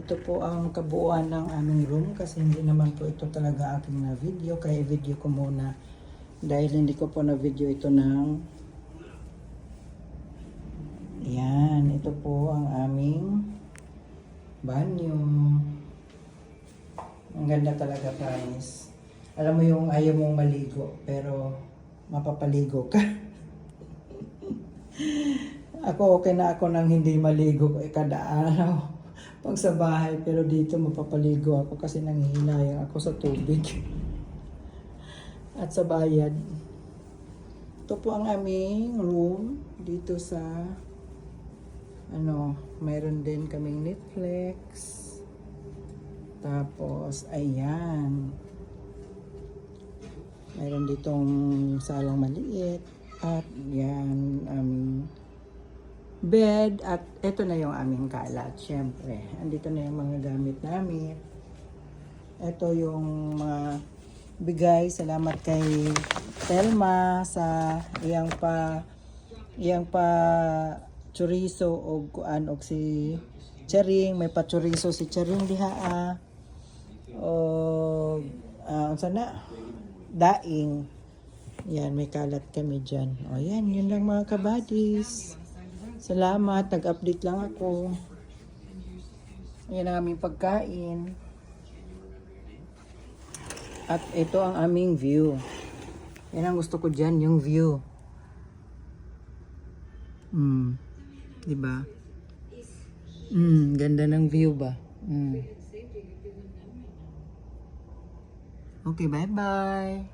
ito po ang kabuuan ng aming room kasi hindi naman po ito talaga aking na video. Kaya video ko muna dahil hindi ko po na video ito ng yan. Ito po ang aming banyo. Ang ganda talaga, promise. Alam mo yung ayaw mong maligo pero mapapaligo ka. Ako okay na ako nang hindi maligo kada araw pag sa bahay, pero dito mapapaligo ako kasi nanghihinayang ako sa tubig at sa bayad. Ito po ang aming room dito sa mayroon din kaming Netflix. Tapos ayan, mayroon ditong salang maliit at yan bed, at ito na yung aming kalat. Syempre, andito na yung mga gamit namin. Ito yung mga bigay. Salamat kay Telma sa iyang pa chorizo o kuan og si Charing. May pa chorizo si Charing diha o sana daing. Yan, may kalat kami dyan. O yan, yun lang mga kabadis. Salamat, nag-update lang ako. Yan ang aming pagkain. At ito ang aming view. Yan ang gusto ko dyan, yung view. Diba? Ganda ng view ba? Okay, bye-bye.